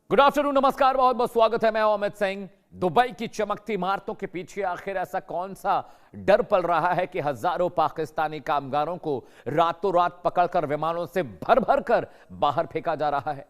Good afternoon, नमस्कार, बहुत बहुत स्वागत है। मैं अमित सिंह। दुबई की चमकती इमारतों के पीछे आखिर ऐसा कौन सा डर पल रहा है कि हजारों पाकिस्तानी कामगारों को रातों रात पकड़कर विमानों से भर भर कर बाहर फेंका जा रहा है?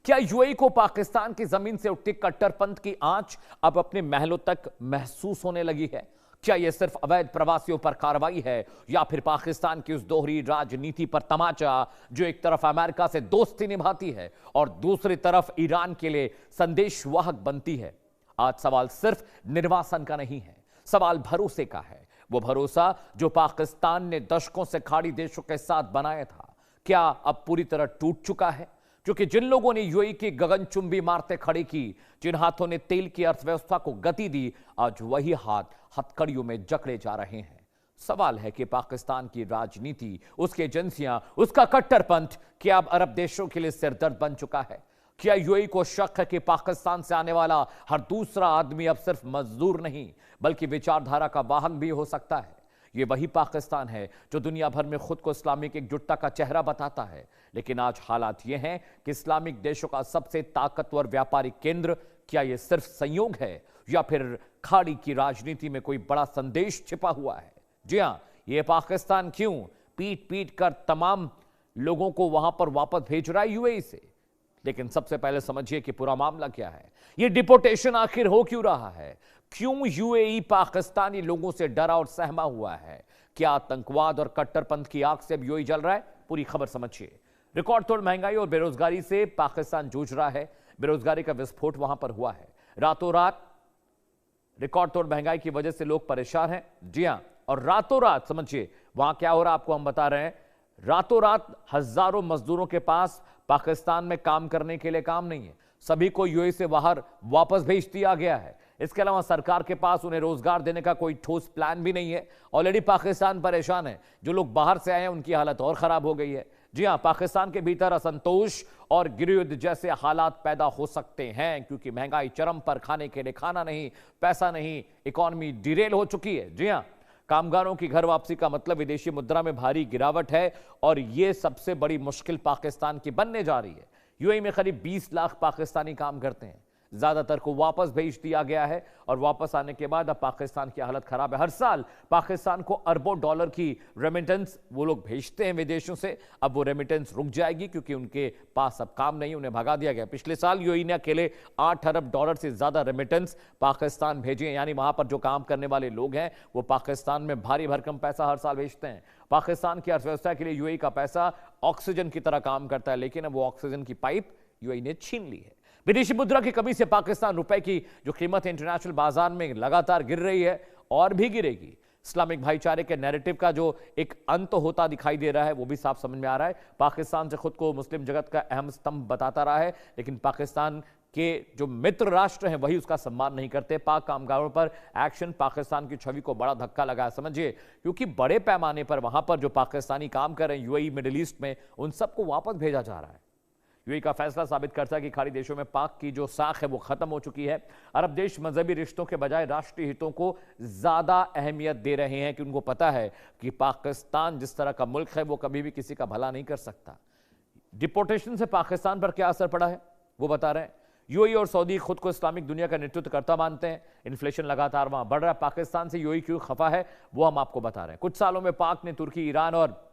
क्या यूएई को पाकिस्तान की जमीन से उठती कट्टरपंथ की आंच अब अपने महलों तक महसूस होने लगी है? क्या यह सिर्फ अवैध प्रवासियों पर कार्रवाई है या फिर पाकिस्तान की उस दोहरी राजनीति पर तमाचा जो एक तरफ अमेरिका से दोस्ती निभाती है और दूसरी तरफ ईरान के लिए संदेशवाहक बनती है? आज सवाल सिर्फ निर्वासन का नहीं है, सवाल भरोसे का है। वो भरोसा जो पाकिस्तान ने दशकों से खाड़ी देशों के साथ बनाया था, क्या अब पूरी तरह टूट चुका है? क्योंकि जिन लोगों ने यूएई की गगनचुंबी इमारतें खड़ी की, जिन हाथों ने तेल की अर्थव्यवस्था को गति दी, आज वही हाथ हथकड़ियों में जकड़े जा रहे हैं। सवाल है कि पाकिस्तान की राजनीति, उसकी एजेंसियां, उसका कट्टरपंथ क्या अब अरब देशों के लिए सिरदर्द बन चुका है? क्या यूएई को शक है कि पाकिस्तान से आने वाला हर दूसरा आदमी अब सिर्फ मजदूर नहीं बल्कि विचारधारा का वाहक भी हो सकता है? ये वही पाकिस्तान है जो दुनिया भर में खुद को इस्लामिक एकजुटता का चेहरा बताता है, लेकिन आज हालात ये हैं कि इस्लामिक देशों का सबसे ताकतवर व्यापारिक केंद्र, क्या ये सिर्फ संयोग है या फिर खाड़ी की राजनीति में कोई बड़ा संदेश छिपा हुआ है? जी हां, ये पाकिस्तान क्यों पीट पीट कर तमाम लोगों को वहां पर वापस भेज रहा है यूएई से? लेकिन सबसे पहले समझिए कि पूरा मामला क्या है। यह डिपोर्टेशन आखिर हो क्यों रहा है? क्यों यूएई पाकिस्तानी लोगों से डरा और सहमा हुआ है? क्या आतंकवाद और कट्टरपंथ की आग से अब यूएई जल रहा है? पूरी खबर समझिए। रिकॉर्ड तोड़ महंगाई और बेरोजगारी से पाकिस्तान जूझ रहा है। बेरोजगारी का विस्फोट वहां पर हुआ है। रातों रात रिकॉर्ड तोड़ महंगाई की वजह से लोग परेशान हैं। जी हां, और रातों रात समझिए वहां क्या हो रहा है, आपको हम बता रहे हैं। रातों रात हजारों मजदूरों के पास पाकिस्तान में काम करने के लिए काम नहीं है। सभी को यूएई से बाहर वापस भेज दिया गया है। इसके अलावा सरकार के पास उन्हें रोजगार देने का कोई ठोस प्लान भी नहीं है। ऑलरेडी पाकिस्तान परेशान है। जो लोग बाहर से आए हैं उनकी हालत और खराब हो गई है। जी हां, पाकिस्तान के भीतर असंतोष और गृहयुद्ध जैसे हालात पैदा हो सकते हैं क्योंकि महंगाई चरम पर, खाने के लिए खाना नहीं, पैसा नहीं, इकॉनमी डिरेल हो चुकी है। जी हां, कामगारों की घर वापसी का मतलब विदेशी मुद्रा में भारी गिरावट है और यह सबसे बड़ी मुश्किल पाकिस्तान की बनने जा रही है। यूएई में करीब 20 लाख पाकिस्तानी काम करते हैं। ज्यादातर को वापस भेज दिया गया है और वापस आने के बाद अब पाकिस्तान की हालत खराब है। हर साल पाकिस्तान को अरबों डॉलर की रेमिटेंस वो लोग भेजते हैं विदेशों से। अब वो रेमिटेंस रुक जाएगी क्योंकि उनके पास अब काम नहीं, उन्हें भगा दिया गया। पिछले साल यूएई ने अकेले 8 अरब डॉलर से ज्यादा रेमिटेंस पाकिस्तान भेजे, यानी वहां पर जो काम करने वाले लोग हैं वो पाकिस्तान में भारी भरकम पैसा हर साल भेजते हैं। पाकिस्तान की अर्थव्यवस्था के लिए यूएई का पैसा ऑक्सीजन की तरह काम करता है, लेकिन अब वो ऑक्सीजन की पाइप यूएई ने छीन ली है। विदेशी मुद्रा की कमी से पाकिस्तान रुपए की जो कीमत इंटरनेशनल बाजार में लगातार गिर रही है और भी गिरेगी। इस्लामिक भाईचारे के नैरेटिव का जो एक अंत होता दिखाई दे रहा है वो भी साफ समझ में आ रहा है। पाकिस्तान से खुद को मुस्लिम जगत का अहम स्तंभ बताता रहा है, लेकिन पाकिस्तान के जो मित्र राष्ट्र हैं वही उसका सम्मान नहीं करते। पाक कामगारों पर एक्शन पाकिस्तान की छवि को बड़ा धक्का लगा है, समझिए, क्योंकि बड़े पैमाने पर वहां पर जो पाकिस्तानी काम कर रहे हैं यूएई, मिडिल ईस्ट में, उन सबको वापस भेजा जा रहा है। यूएई का फैसला साबित करता है कि खाड़ी देशों में पाक की जो साख है वो खत्म हो चुकी है। अरब देश मजहबी रिश्तों के बजाय राष्ट्रीय हितों को ज्यादा अहमियत दे रहे हैं कि उनको पता है कि पाकिस्तान जिस तरह का मुल्क है वो कभी भी किसी का भला नहीं कर सकता। डिपोर्टेशन से पाकिस्तान पर क्या असर पड़ा है वो बता रहे हैं। यूएई और सऊदी खुद को इस्लामिक दुनिया का नेतृत्व करता मानते हैं। इन्फ्लेशन लगातार वहां बढ़ रहा है। पाकिस्तान से यूएई क्यों खफा है वो हम आपको बता रहे हैं। कुछ सालों में पाक ने तुर्की, ईरान और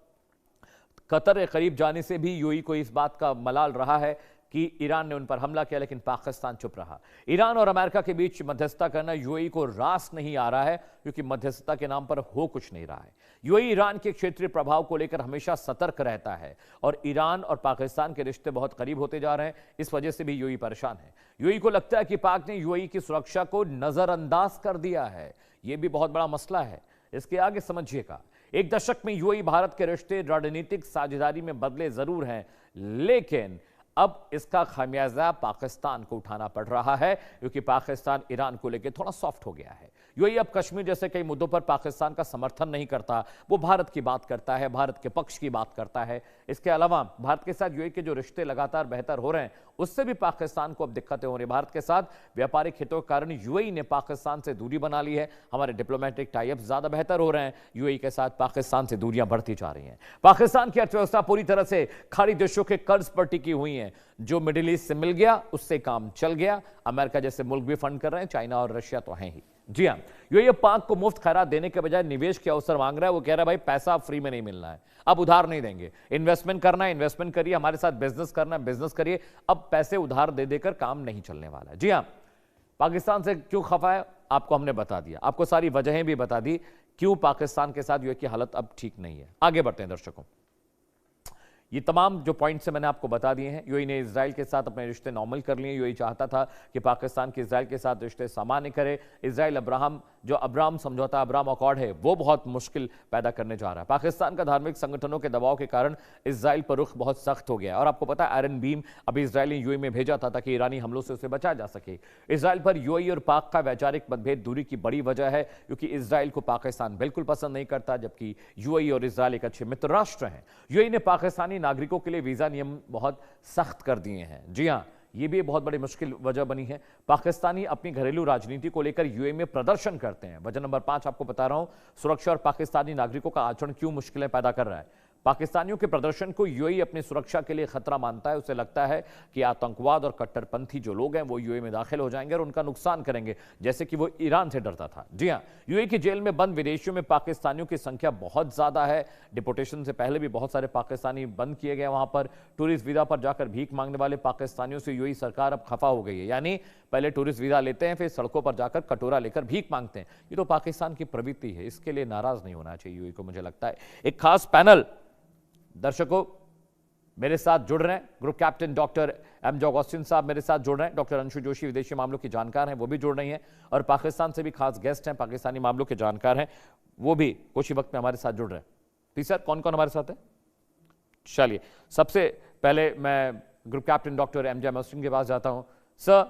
कतर के करीब जाने से भी यूएई को इस बात का मलाल रहा है कि ईरान ने उन पर हमला किया, लेकिन पाकिस्तान चुप रहा। ईरान और अमेरिका के बीच मध्यस्थता करना यूएई को रास नहीं आ रहा है क्योंकि मध्यस्थता के नाम पर हो कुछ नहीं रहा है। यूएई ईरान के क्षेत्रीय प्रभाव को लेकर हमेशा सतर्क रहता है और ईरान और पाकिस्तान के रिश्ते बहुत करीब होते जा रहे हैं। इस वजह से भी यूएई परेशान है। यूएई को लगता है कि पाक ने यूएई की सुरक्षा को नजरअंदाज कर दिया है। यह भी बहुत बड़ा मसला है। इसके आगे समझिएगा। एक दशक में यूएई भारत के रिश्ते रणनीतिक साझेदारी में बदले जरूर हैं, लेकिन अब इसका खामियाजा पाकिस्तान को उठाना पड़ रहा है क्योंकि पाकिस्तान ईरान को लेकर थोड़ा सॉफ्ट हो गया है। यूएई अब कश्मीर जैसे कई मुद्दों पर पाकिस्तान का समर्थन नहीं करता, वो भारत की बात करता है, भारत के पक्ष की बात करता है। इसके अलावा भारत के साथ यूएई के जो रिश्ते लगातार बेहतर हो रहे हैं, उससे भी पाकिस्तान को अब दिक्कतें हो रही हैं। भारत के साथ व्यापारिक हितों के कारण यूएई ने पाकिस्तान से दूरी बना ली है। हमारे डिप्लोमेटिक टाई अप ज्यादा बेहतर हो रहे हैं, यूएई के साथ पाकिस्तान से दूरियां बढ़ती जा रही हैं। पाकिस्तान की अर्थव्यवस्था पूरी तरह से खाड़ी देशों के कर्ज पर टिकी हुई है। जो मिडिल ईस्ट से मिल गया उससे काम चल गया। अमेरिका जैसे मुल्क भी फंड कर रहे हैं, चाइना और रशिया तो हैं ही। जी हां, यूएई पाक को मुफ्त खैरात देने के बजाय निवेश के अवसर मांग रहा है। वो कह रहा है भाई पैसा फ्री में नहीं मिलना है, अब उधार नहीं देंगे, इन्वेस्टमेंट करना है इन्वेस्टमेंट करिए, हमारे साथ बिजनेस करना है बिजनेस करिए, अब पैसे उधार दे देकर काम नहीं चलने वाला है। जी हां, पाकिस्तान से क्यों खफा है आपको हमने बता दिया, आपको सारी वजहें भी बता दी क्यों पाकिस्तान के साथ यूएई की हालत अब ठीक नहीं है। आगे बढ़ते हैं दर्शकों, ये तमाम जो पॉइंट्स से मैंने आपको बता दिए हैं। यूएई ने इजराइल के साथ अपने रिश्ते नॉर्मल कर लिए। यूएई चाहता था कि पाकिस्तान के इजराइल के साथ रिश्ते सामान्य करे। इजराइल अब्राहम समझौता, अब्राहम अकॉर्ड है, वो बहुत मुश्किल पैदा करने जा रहा है। पाकिस्तान का धार्मिक संगठनों के दबाव के कारण इजराइल पर रुख बहुत सख्त हो गया है। और आपको पता है आयरन बीम अभी इजराइल ने यूएई में भेजा था ताकि ईरानी हमलों से उसे बचाया जा सके। इजराइल पर यूएई और पाक का वैचारिक मतभेद दूरी की बड़ी वजह है, क्योंकि इजराइल को पाकिस्तान बिल्कुल पसंद नहीं करता, जबकि यूएई और इजराइल एक अच्छे मित्र राष्ट्र हैं। यूएई ने पाकिस्तानी नागरिकों के लिए वीजा नियम बहुत सख्त कर दिए हैं। जी हां, ये भी बहुत बड़ी मुश्किल वजह बनी है। पाकिस्तानी अपनी घरेलू राजनीति को लेकर यूएई में प्रदर्शन करते हैं। वजह नंबर 5 आपको बता रहा हूं, सुरक्षा और पाकिस्तानी नागरिकों का आचरण क्यों मुश्किलें पैदा कर रहा है। पाकिस्तानियों के प्रदर्शन को यूएई अपनी सुरक्षा के लिए खतरा मानता है। उसे लगता है कि आतंकवाद और कट्टरपंथी जो लोग हैं वो यूएई में दाखिल हो जाएंगे और उनका नुकसान करेंगे, जैसे कि वो ईरान से डरता था। जी हां, यूएई की जेल में बंद विदेशियों में पाकिस्तानियों की संख्या बहुत ज्यादा है। डिपोटेशन से पहले भी बहुत सारे पाकिस्तानी बंद किए गए वहां पर। टूरिस्ट वीजा पर जाकर भीख मांगने वाले पाकिस्तानियों से यूएई सरकार अब खफा हो गई है। यानी पहले टूरिस्ट वीजा लेते हैं, फिर सड़कों पर जाकर कटोरा लेकर भीख मांगते हैं। ये तो पाकिस्तान की प्रवृत्ति है, इसके लिए नाराज नहीं होना चाहिए यूएई को, मुझे लगता है। एक खास पैनल दर्शकों मेरे साथ जुड़ रहे हैं। ग्रुप कैप्टन डॉक्टर एम जॉगस्टिन साहब मेरे साथ जुड़ रहे हैं। डॉक्टर अंशु जोशी विदेशी मामलों की जानकार हैं, वो भी जुड़ रही हैं। और पाकिस्तान से भी खास गेस्ट हैं, पाकिस्तानी मामलों के जानकार हैं, वो भी कुछ ही वक्त में हमारे साथ जुड़ रहे हैं। प्लीज सर, कौन कौन हमारे साथ है? चलिए, सबसे पहले मैं ग्रुप कैप्टन डॉक्टर एम जॉगस्टिन के पास जाता हूं। सर,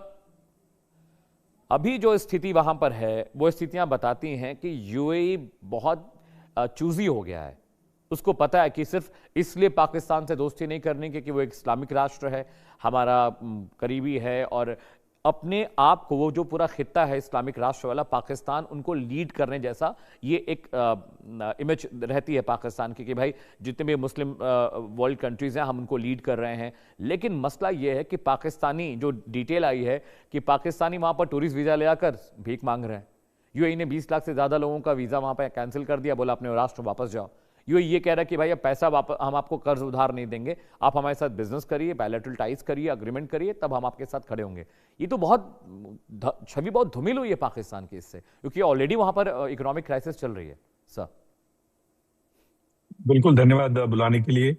अभी जो स्थिति वहां पर है वो स्थितियां बताती हैं कि यूएई बहुत चूजी हो गया है। उसको पता है कि सिर्फ इसलिए पाकिस्तान से दोस्ती नहीं करनी क्योंकि वो एक इस्लामिक राष्ट्र है, हमारा करीबी है, और अपने आप को वो जो पूरा खित्ता है इस्लामिक राष्ट्र वाला पाकिस्तान, उनको लीड करने जैसा ये एक इमेज रहती है पाकिस्तान की कि भाई जितने भी मुस्लिम वर्ल्ड कंट्रीज हैं हम उनको लीड कर रहे हैं। लेकिन मसला ये है कि पाकिस्तानी जो डिटेल आई है कि पाकिस्तानी वहां पर टूरिस्ट वीजा ले आकर भीख मांग रहे हैं। यूएई ने 20 लाख से ज्यादा लोगों का वीजा वहां पर कैंसिल कर दिया, बोला अपने राष्ट्र वापस जाओ। ये कह रहा है कि भाई अब पैसा वापस, हम आपको कर्ज उधार नहीं देंगे, आप हमारे साथ बिजनेस करिए, बायलैटरल टाइज करिए, अग्रीमेंट करिए, तब हम आपके साथ खड़े होंगे। ये तो बहुत छवि बहुत धूमिल हुई है पाकिस्तान की इससे, क्योंकि ऑलरेडी वहां पर इकोनॉमिक क्राइसिस चल रही है। सर बिल्कुल, धन्यवाद बुलाने के लिए।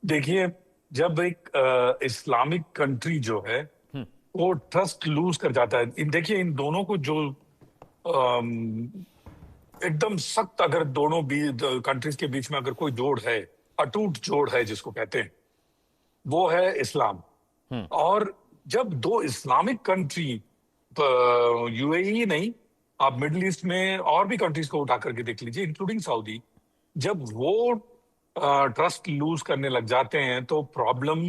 देखिए, जब एक इस्लामिक कंट्री जो है वो ट्रस्ट लूज कर जाता है, देखिए इन दोनों को जो एकदम सख्त, अगर दोनों कंट्रीज के बीच में अगर कोई जोड़ है, अटूट जोड़ है जिसको कहते हैं, वो है इस्लाम। और जब दो इस्लामिक कंट्री, यूएई नहीं, आप मिडिल ईस्ट में और भी कंट्रीज को उठा करके देख लीजिए, इंक्लूडिंग सऊदी, जब वो ट्रस्ट लूज करने लग जाते हैं तो प्रॉब्लम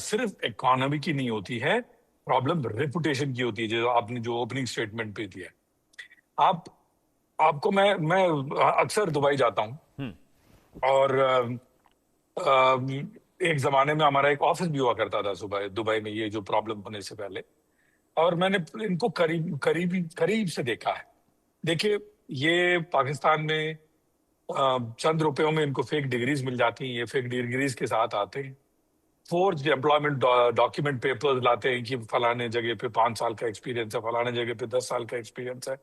सिर्फ इकोनॉमी की नहीं होती है, प्रॉब्लम रेपुटेशन की होती है, जो आपने जो ओपनिंग स्टेटमेंट पे दिया। आपको मैं अक्सर दुबई जाता हूं, और एक जमाने में हमारा एक ऑफिस भी हुआ करता था सुबह दुबई में, ये जो प्रॉब्लम होने से पहले, और मैंने इनको करीब से देखा है। देखिए, ये पाकिस्तान में चंद रुपयों में इनको फेक डिग्रीज मिल जाती हैं, ये फेक डिग्रीज के साथ आते हैं, फोर्ज एम्प्लॉयमेंट डॉक्यूमेंट पेपर्स लाते हैं कि फलाने जगह पे 5 साल का एक्सपीरियंस है, फलाने जगह पे 10 साल का एक्सपीरियंस है।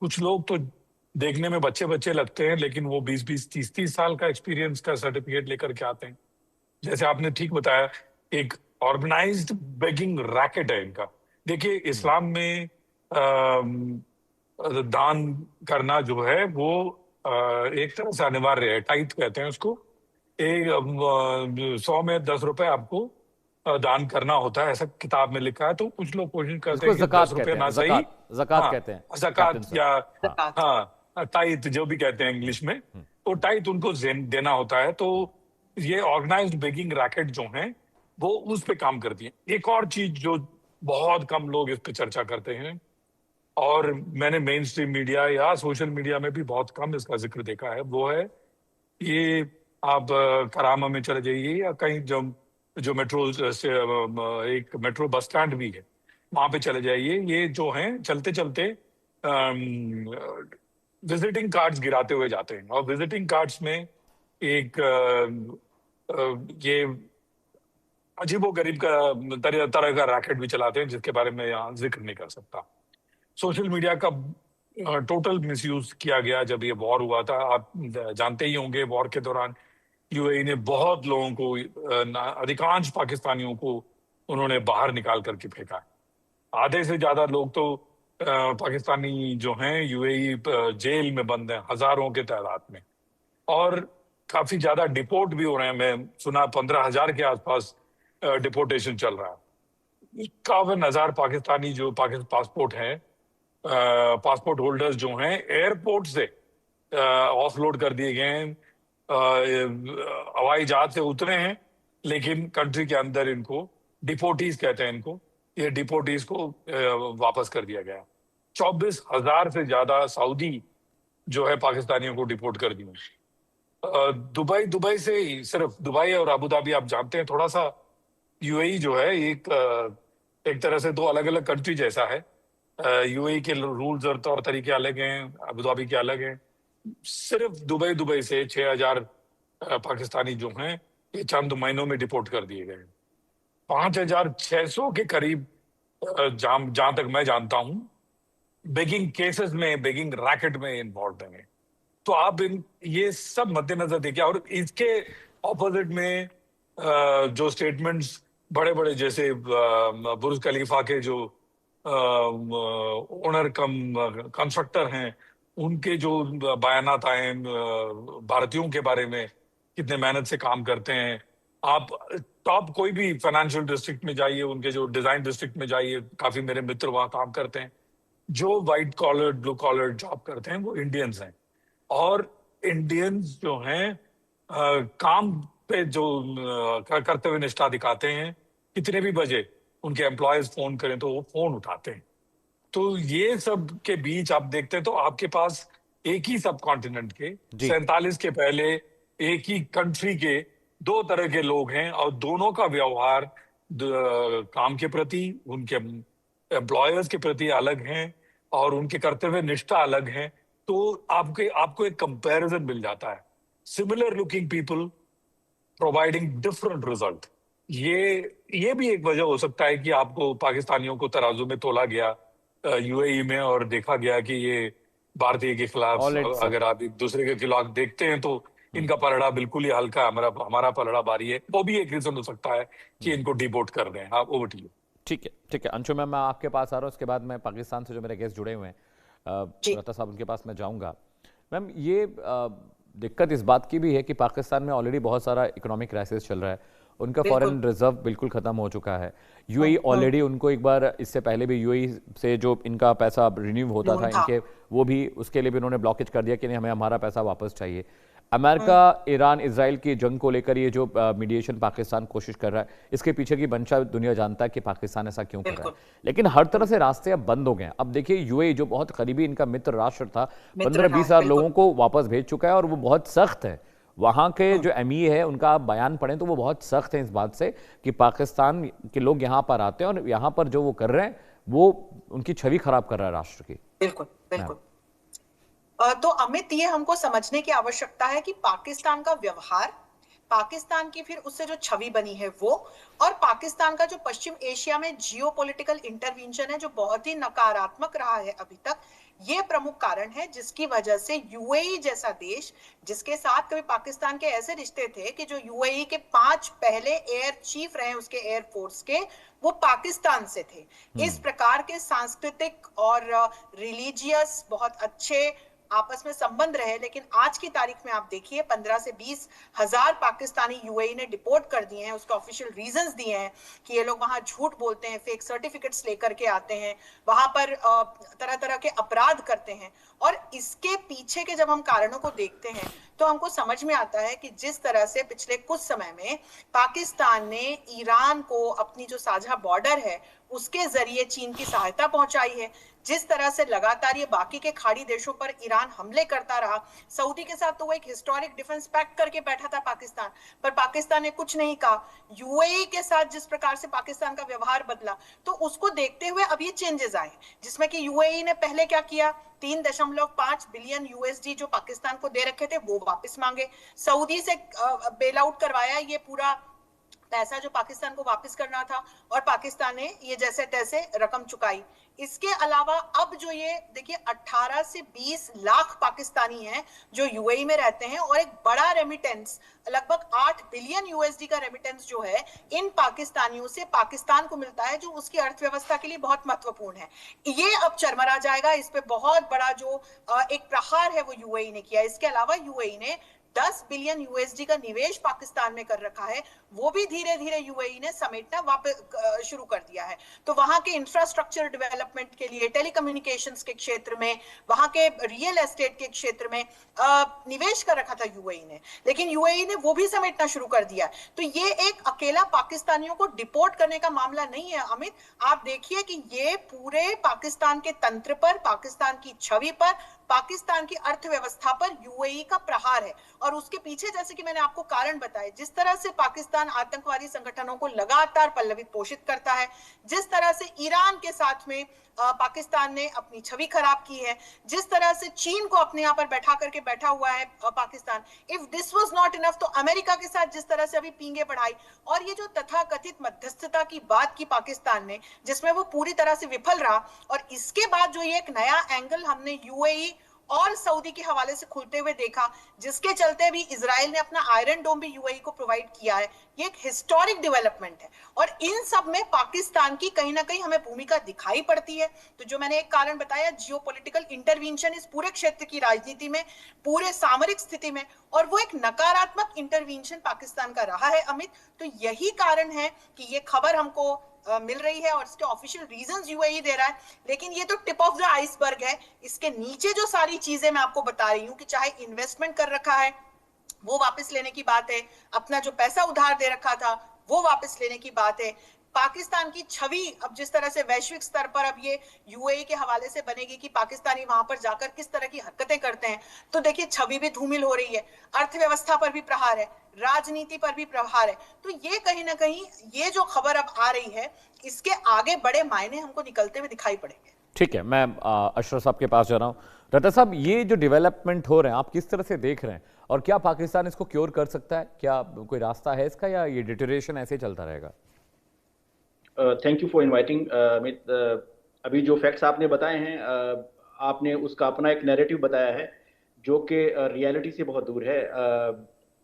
कुछ लोग तो देखने में बच्चे बच्चे लगते हैं, लेकिन वो 20-20, 30-30 साल का एक्सपीरियंस का सर्टिफिकेट लेकर के आते हैं। जैसे आपने ठीक बताया, एक ऑर्गेनाइज्ड बेगिंग रैकेट है इनका। देखिए, इस्लाम में दान करना जो है वो एक तरह से अनिवार्य है, टाइट कहते हैं उसको। 100 में 10 रुपए आपको दान करना होता है, ऐसा किताब में लिखा है। तो कुछ लोग कोशिश करते इसको हैं कि जकात 10 रुपये कहते हैं, ना सही, जकात जकात हाँ, कहते हैं कैप्टन ज़कात सर। या हाँ। हाँ ताइथ जो भी कहते हैं इंग्लिश में, तो ताइथ उनको देना होता है। तो ये ऑर्गेनाइज्ड बेगिंग रैकेट जो हैं वो उस पे काम करती है। एक और चीज जो बहुत कम लोग इस पे चर्चा करते हैं, और मैंने मेन स्ट्रीम मीडिया या सोशल मीडिया में भी बहुत कम इसका जिक्र देखा है, वो है ये आप करामा में चले जाइए या कहीं जो जो मेट्रो से एक मेट्रो बस स्टैंड भी है, वहां पे चले जाइए। ये जो हैं चलते चलते विजिटिंग कार्ड्स गिराते हुए जाते हैं, और विजिटिंग कार्ड्स में एक ये अजीबोगरीब का तरह तरह का रैकेट भी चलाते हैं, जिसके बारे में यहाँ जिक्र नहीं कर सकता। सोशल मीडिया का टोटल मिसयूज किया गया जब ये वॉर हुआ था। आप जानते ही होंगे, वॉर के दौरान यूएई ने बहुत लोगों को, अधिकांश पाकिस्तानियों को उन्होंने बाहर निकाल करके फेंका। आधे से ज्यादा लोग तो पाकिस्तानी जो हैं यूएई जेल में बंद हैं, हजारों के तादाद में। और काफी ज्यादा डिपोर्ट भी हो रहे हैं। मैं सुना 15,000 के आसपास डिपोर्टेशन चल रहा है। 51,000 पाकिस्तानी जो पासपोर्ट हैं, पासपोर्ट होल्डर्स जो हैं, एयरपोर्ट से ऑफलोड कर दिए गए हैं, हवाई जहाज से उतरे हैं, लेकिन कंट्री के अंदर इनको डिपोर्टीज कहते हैं इनको, ये डिपोर्टीज को वापस कर दिया गया। 24,000 से ज्यादा सऊदी जो है पाकिस्तानियों को डिपोर्ट कर दिए। दुबई दुबई से ही, सिर्फ दुबई और अबू धाबी, आप जानते हैं थोड़ा सा यूएई जो है एक तरह से दो अलग अलग कंट्री जैसा है। यूएई के रूल्स और तौर तरीके अलग हैं, अबू धाबी के अलग हैं। सिर्फ दुबई से 6,000 पाकिस्तानी जो हैं ये चंद महीनों में डिपोर्ट कर दिए गए। 5,600 के करीब जहां तक मैं जानता हूं बेगिंग केसेस में, बेगिंग रैकेट में इन्वॉल्व हैं। तो आप ये सब मद्देनजर देखिए। और इसके ऑपोजिट में जो स्टेटमेंट्स बड़े बड़े, जैसे बुर्ज खलीफा के जो ओनर कम कंस्ट्रक्टर हैं, उनके जो बयानात आए हैं भारतीयों के बारे में, कितने मेहनत से काम करते हैं। आप टॉप कोई भी फाइनेंशियल डिस्ट्रिक्ट में जाइए, उनके जो डिजाइन डिस्ट्रिक्ट में जाइए, काफी मेरे मित्र वहां काम करते हैं। जो white collar blue collar job करते हैं वो इंडियंस हैं। और इंडियंस जो हैं काम पे जो करते हुए निष्ठा दिखाते हैं, कितने भी बजे उनके एम्प्लॉयज फोन करें तो वो फोन उठाते हैं। तो ये सब के बीच आप देखते हैं तो आपके पास एक ही सब कॉन्टिनेंट के जी 47 के पहले एक ही कंट्री के दो तरह के लोग हैं, और दोनों का व्यवहार काम के प्रति, उनके एम्प्लॉयर्स के प्रति अलग हैं, और उनके कर्तव्य निष्ठा अलग है। तो आपको एक कंपैरिजन मिल जाता है। Similar looking people providing different result. ये भी एक वजह हो सकता है कि आपको पाकिस्तानियों को तराजू में तोला गया यूएई में, और देखा गया कि ये भारतीय के खिलाफ, ऑल राइट सर। अगर आप एक दूसरे के खिलाफ देखते हैं तो इनका पलड़ा बिल्कुल ही हल्का, हमारा पलड़ा भारी है। वो भी एक रीजन हो सकता है कि इनको डिपोर्ट कर दें। आप ओवर टू यू। ठीक है, ठीक है अंशु मैम, मैं आपके पास आ रहा हूँ, उसके बाद मैं पाकिस्तान से जो मेरे गेस्ट जुड़े हुए हैं जी लता साहब, उनके पास मैं जाऊंगा। मैम ये दिक्कत इस बात की भी है कि पाकिस्तान में ऑलरेडी बहुत सारा इकोनॉमिक क्राइसिस चल रहा है, उनका बिल्कुल। फॉरेन रिजर्व बिल्कुल खत्म हो चुका है। यूएई ऑलरेडी उनको एक बार, इससे पहले भी यूएई से जो इनका पैसा रिन्यू होता था लोन था। इनके, वो भी, उसके लिए भी उन्होंने ब्लॉकेज कर दिया कि नहीं, हमें हमारा पैसा वापस चाहिए। अमेरिका ईरान इसराइल की जंग को लेकर ये जो मीडिएशन पाकिस्तान कोशिश कर रहा है, इसके पीछे की मंशा दुनिया जानता है कि पाकिस्तान ऐसा क्यों कर रहा है, बिल्कुल। लेकिन हर तरह से रास्ते अब बंद हो गए हैं। अब देखिए यूएई जो बहुत करीबी इनका मित्र राष्ट्र था, मित्र 15-20 था, हजार बिल्कुल। लोगों को वापस भेज चुका है, और वो बहुत सख्त है। वहां के जो एमई है उनका आप बयान पढ़ें तो वो बहुत सख्त है इस बात से कि पाकिस्तान के लोग यहाँ पर आते हैं और यहाँ पर जो वो कर रहे हैं वो उनकी छवि खराब कर रहा है राष्ट्र की। बिल्कुल बिल्कुल। तो अमित, ये हमको समझने की आवश्यकता है कि पाकिस्तान का व्यवहार, पाकिस्तान की फिर उससे जो छवि बनी है वो, और पाकिस्तान का जो पश्चिम एशिया में जियोपॉलिटिकल इंटरवेंशन है जो बहुत ही नकारात्मक रहा है अभी तक, ये प्रमुख कारण है जिसकी वजह से यूएई जैसा देश, जिसके साथ कभी पाकिस्तान के ऐसे रिश्ते थे कि जो यूएई के 5 पहले एयर चीफ रहे उसके एयर फोर्स के, वो पाकिस्तान से थे। इस प्रकार के सांस्कृतिक और रिलीजियस बहुत अच्छे आपस में संबंध रहे, लेकिन आज की तारीख में आप देखिए 15 से 20 हजार पाकिस्तानी यूएई ने डिपोर्ट कर दिए हैं। उसके ऑफिशियल रीजंस दिए हैं कि ये लोग वहां झूठ बोलते हैं, फेक सर्टिफिकेट्स लेकर के आते हैं, वहां पर तरह तरह के अपराध करते हैं। और इसके पीछे के जब हम कारणों को देखते हैं तो हमको समझ में आता है कि जिस तरह से पिछले कुछ समय में पाकिस्तान ने ईरान को अपनी जो साझा बॉर्डर है उसके जरिए चीन की सहायता पहुंचाई है, जिस तरह से लगातार ये बाकी के खाड़ी देशों पर ईरान हमले करता रहा। सऊदी के साथ तो वो एक हिस्टोरिक डिफेंस पैक्ट करके बैठा था पाकिस्तान, पर पाकिस्तान ने कुछ नहीं कहा। यूएई के साथ जिस प्रकार से पाकिस्तान का व्यवहार बदला, तो उसको देखते हुए अब ये चेंजेस आए, जिसमें कि यूएई ने पहले क्या किया, 3.5 बिलियन यूएसडी जो पाकिस्तान को दे रखे थे वो वापस मांगे, सऊदी से बेल आउट करवाया ये पूरा पैसा जो पाकिस्तान को वापस करना था, और पाकिस्तान ने ये जैसे तैसे रकम चुकाई। इसके अलावा अब जो ये देखिए 18 से 20 लाख पाकिस्तानी हैं जो यूएई में रहते हैं, और एक बड़ा रेमिटेंस लगभग 8 बिलियन यूएसडी का रेमिटेंस जो है इन पाकिस्तानियों से पाकिस्तान को मिलता है, जो उसकी अर्थव्यवस्था के लिए बहुत महत्वपूर्ण है। ये अब चरमरा जाएगा। इस पे बहुत बड़ा जो एक प्रहार है वो यूएई ने किया। इसके अलावा यूएई ने 10 बिलियन यूएसडी का निवेश पाकिस्तान में कर रखा है, वो भी धीरे धीरे यूएई ने समेटना वापस शुरू कर दिया है। तो वहां के इंफ्रास्ट्रक्चर डेवलपमेंट के लिए, टेलीकम्युनिकेशंस के क्षेत्र में, वहां के रियल एस्टेट के क्षेत्र में निवेश कर रखा था यूएई ने, लेकिन यूएई ने वो भी समेटना शुरू कर दिया। तो ये एक अकेला पाकिस्तानियों को डिपोर्ट करने का मामला नहीं है अमित। आप देखिए कि ये पूरे पाकिस्तान के तंत्र पर, पाकिस्तान की छवि पर, पाकिस्तान की अर्थव्यवस्था पर यूएई का प्रहार है। और उसके पीछे, जैसे कि मैंने आपको कारण बताए, जिस तरह से पाकिस्तान आतंकवादी संगठनों को लगातार पल्लवित पोषित करता है, जिस तरह से ईरान के साथ में पाकिस्तान ने अपनी छवि खराब की है, जिस तरह से चीन को अपने यहाँ पर बैठा करके बैठा हुआ है Pakistan, if this was not enough तो अमेरिका के साथ जिस तरह से अभी पींगे बढ़ाई, और ये जो तथाकथित मध्यस्थता की बात की पाकिस्तान ने, जिसमें वो पूरी तरह से विफल रहा, और इसके बाद जो ये एक नया एंगल हमने यूएई और सऊदी के हवाले से खुलते हुए देखा, जिसके चलते भी इजराइल ने अपना आयरन डोम भी यूएई को प्रोवाइड किया है, ये एक हिस्टोरिक डेवलपमेंट है। और इन सब में पाकिस्तान की कहीं ना कहीं हमें भूमिका दिखाई पड़ती है। तो जो मैंने एक कारण बताया, जियोपॉलिटिकल इंटरवेंशन इस पूरे क्षेत्र की राजनीति में, पूरे सामरिक स्थिति में, और वो एक नकारात्मक इंटरवेंशन पाकिस्तान का रहा है अमित। तो यही कारण है कि ये खबर हमको मिल रही है, और इसके ऑफिशियल रीजंस यूएई दे रहा है, लेकिन ये तो टिप ऑफ द आइसबर्ग है। इसके नीचे जो सारी चीजें मैं आपको बता रही हूँ कि चाहे इन्वेस्टमेंट कर रखा है वो वापस लेने की बात है, अपना जो पैसा उधार दे रखा था वो वापस लेने की बात है, पाकिस्तान की छवि अब जिस तरह से वैश्विक स्तर पर अब ये यूएई के हवाले से बनेगी कि पाकिस्तानी वहां पर जाकर किस तरह की हरकतें करते हैं, तो देखिए छवि भी धूमिल हो रही है, अर्थव्यवस्था पर भी प्रहार है, राजनीति पर भी प्रहार है। तो ये कहीं ना कहीं ये जो खबर अब आ रही है, इसके आगे बड़े मायने हमको निकलते हुए दिखाई पड़ेंगे। ठीक है, मैं अशरफ साहब के पास जा रहा हूँ। रता साहब, ये जो डेवलपमेंट हो रहे हैं आप किस तरह से देख रहे हैं, और क्या पाकिस्तान इसको क्योर कर सकता है? क्या कोई रास्ता है इसका, या ये डिटेरिएशन ऐसे ही चलता रहेगा? Thank you for inviting Amit. अभी जो फैक्ट्स आपने बताए हैं, आपने उसका अपना एक नैरेटिव बताया है जो कि रियलिटी से बहुत दूर है।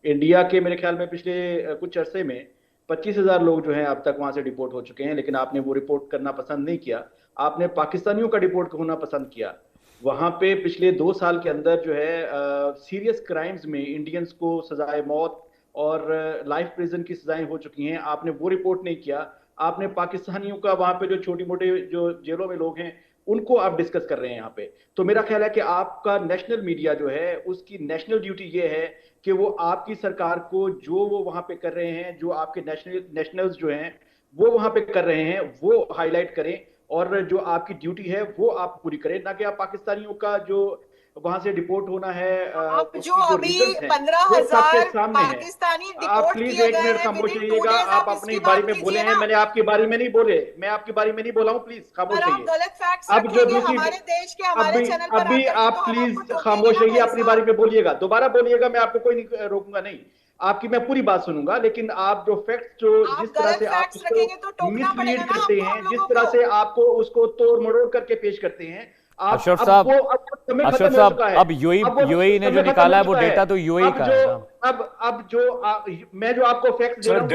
इंडिया के मेरे ख्याल में पिछले कुछ अरसे में 25,000 लोग जो हैं अब तक वहाँ से डिपोर्ट हो चुके हैं, लेकिन आपने वो रिपोर्ट करना पसंद नहीं किया, आपने पाकिस्तानियों का डिपोर्ट होना पसंद किया। वहाँ पे पिछले 2 साल के अंदर जो है सीरियस क्राइम्स में इंडियंस को सजाए मौत और लाइफ प्रिजन की सजाएं हो चुकी हैं, आपने वो रिपोर्ट नहीं किया। आपने पाकिस्तानियों का वहाँ पे जो छोटी मोटे जो जेलों में लोग हैं उनको आप डिस्कस कर रहे हैं यहाँ पे। तो मेरा ख्याल है कि आपका नेशनल मीडिया जो है उसकी नेशनल ड्यूटी ये है कि वो आपकी सरकार को जो वो वहाँ पे कर रहे हैं, जो आपके नेशनल्स जो हैं वो वहाँ पे कर रहे हैं, वो हाईलाइट करें, और जो आपकी ड्यूटी है वो आप पूरी करें, ना कि आप पाकिस्तानियों का जो वहां से डिपोर्ट होना है। आप जो अभी 15,000 पाकिस्तानी आप प्लीज एक मिनट खामोश रहिएगा। आप अपनी बारी में बोले हैं, मैंने आपकी बारी में नहीं बोले, मैं आपकी बारी में नहीं बोला हूँ, प्लीज खामोश रहिए। अब जो दूसरी अभी आप प्लीज खामोश रहिए, अपनी बारी में बोलिएगा, दोबारा बोलिएगा, मैं आपको कोई नहीं रोकूंगा, नहीं आपकी मैं पूरी बात सुनूंगा। लेकिन आप जो फैक्ट्स जो जिस तरह से आप उसको मिसलीड करते हैं, जिस तरह से आपको उसको तोड़ मरोड़ करके पेश करते हैं, अशरफ साहब, अब यूएई ने जो निकाला है वो डेटा तो यूएई का है। मैं जो आपको फैक्ट दे रहा हूं,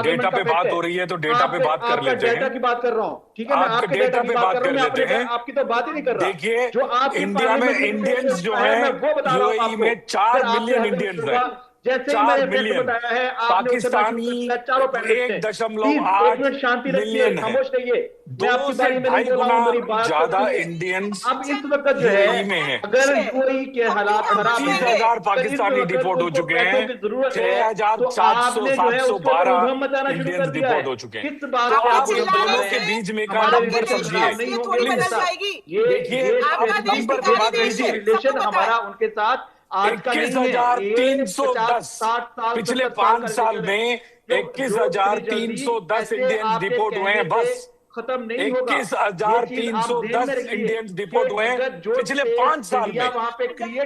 डेटा पे बात हो रही है तो डेटा पे बात कर लेते हैं। डेटा की बात कर रहा हूं, ठीक है, मैं आपके डेटा पे बात कर लेते हैं, आपकी तो बात ही नहीं कर रहा। देखिए, जो आप इंडिया में इंडियंस जो है, यूएई में 4 मिलियन इंडियंस हैं, जैसे ही मैंने फैक्ट बताया है, पाकिस्तानी 1.8 शांति मिलियन है, खामोश रहिए, 2 से 2.5 गुना ज्यादा इंडियंस अब इस वक्त जो है, अगर यूएई के हालात खराब हैं, 30,000 पाकिस्तानी डिपोर्ट हो चुके हैं, 6,712 इंडियंस डिपोर्ट हो चुके हैं। किस बात तो आप इन दोनों के बीच में का नंबर समझिए, देखिए नंबर की बात कीजिए। रिलेशन हमारा उनके साथ 21,310 पिछले 5 साल में 21,310 इंडियन डिपोर्ट हुए हैं, बस खत्म नहीं होगा। 21,310 इंडियंस डिपोर्ट हुए हैं पिछले 5 साल में।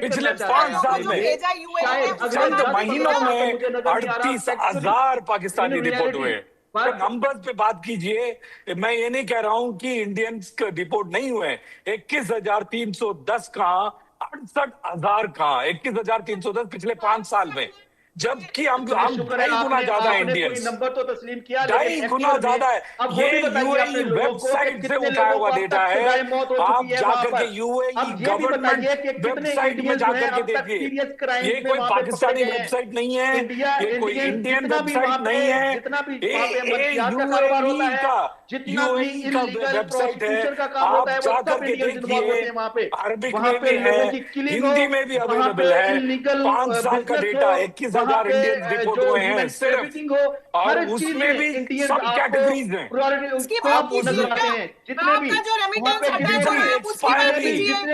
पिछले 5 साल में चंद महीनों में 38,000 पाकिस्तानी डिपोर्ट हुए हैं। नंबर्स पे बात कीजिए, मैं ये नहीं कह रहा हूं कि इंडियंस डिपोर्ट नहीं हुए। 21,310 कहां, 68,000 कहां, 21,310 पिछले 5 साल में, जबकि हम 2.5 गुना ज्यादा इंडियंस, नंबर तो तस्लीम किया, 2.5 गुना ज्यादा है। ये यूएई वेबसाइट से उठाया हुआ डेटा है, आप जाकर के यूएई गवर्नमेंट वेबसाइट में जाकर के देखिए। ये कोई पाकिस्तानी वेबसाइट नहीं है, ये कोई इंडियन वेबसाइट नहीं है, यूएई का वेबसाइट है। आप जाकर के देखिए, अरबिक में भी है, हिंदी में भी अवेलेबल है। 5 साल का डेटा, 21,000 इंडियन डिपोर्ट हुए हैं सिर्फ, और उसमें भी सब कैटेगरीज हैं। जितने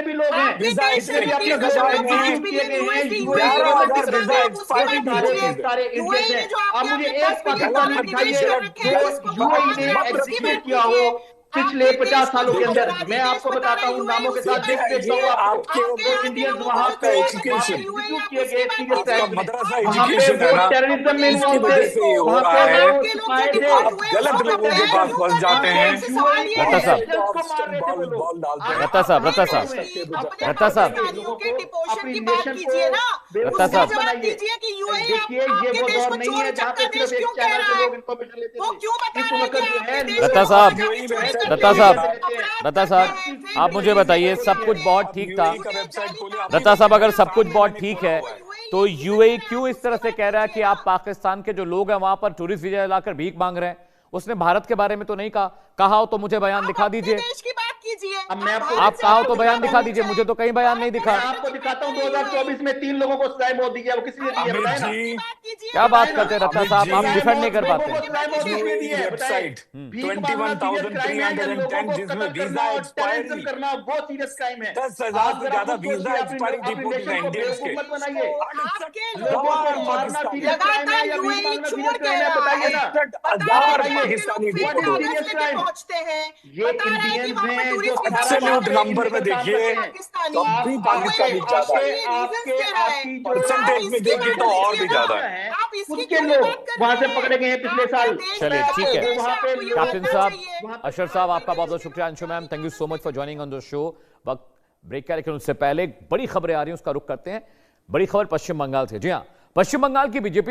भी लोग हैं, आप मुझे एक पाकिस्तानी दिखाइए किया हो पिछले 50 सालों के अंदर। मैं आपको बताता हूँ नामों के साथ, आपके इंडियंस वहां पे एजुकेशन किए गए, मदरसा एजुकेशन है ना, इसकी वजह से ये हो रहा है। आप गलत लोगों के पास फंस जाते हैं। रत्ता साहब, रत्ता साहब, आप मुझे बताइए, सब कुछ बहुत ठीक था। रत्ता साहब, अगर सब कुछ बहुत ठीक है तो यूएई क्यों इस तरह से कह रहा है कि आप पाकिस्तान के जो लोग हैं वहां पर टूरिस्ट वीजा लाकर भीख मांग रहे हैं? उसने भारत के बारे में तो नहीं कहा हो तो मुझे बयान दिखा दीजिए। आप कहा हो तो बयान दिखा दीजिए, मुझे तो कहीं बयान नहीं दिखा। आपको दिखाता हूं 2024 में 3 लोगों को सजाए मौत दी गई, वो किसी ने दी है, बताएं ना। क्या बात करते हैं रत्ता साहब, आप डिफेंड नहीं कर पाते। वेबसाइट 21,310 जिसमें वीजा एक्सपायरी करना बहुत सीरियस क्राइम है। 10,000 से ज्यादा वीजा एक्सपायरी डिपोर्ट है इंडियंस के। बताइए पाकिस्तानी डिपोर्ट पहुंचते हैं, ये इंडियंस हैं जो एब्सोल्यूट नंबर में देखिए, कभी पाकिस्तानी ज्यादा है, परसेंटेज में देखिए तो और भी ज्यादा है। उसके लोग वहां से पकड़े गए हैं पिछले साल। चलिए ठीक है, कैप्टन साहब, अशरफ साहब, आपका बहुत बहुत शुक्रिया। Anshu ma'am, thank you so much for joining on the show. वक्त ब्रेक का, लेकिन उससे पहले बड़ी खबरें आ रही हैं, उसका रुख करते हैं। बड़ी खबर पश्चिम बंगाल से। जी हाँ, पश्चिम बंगाल की बीजेपी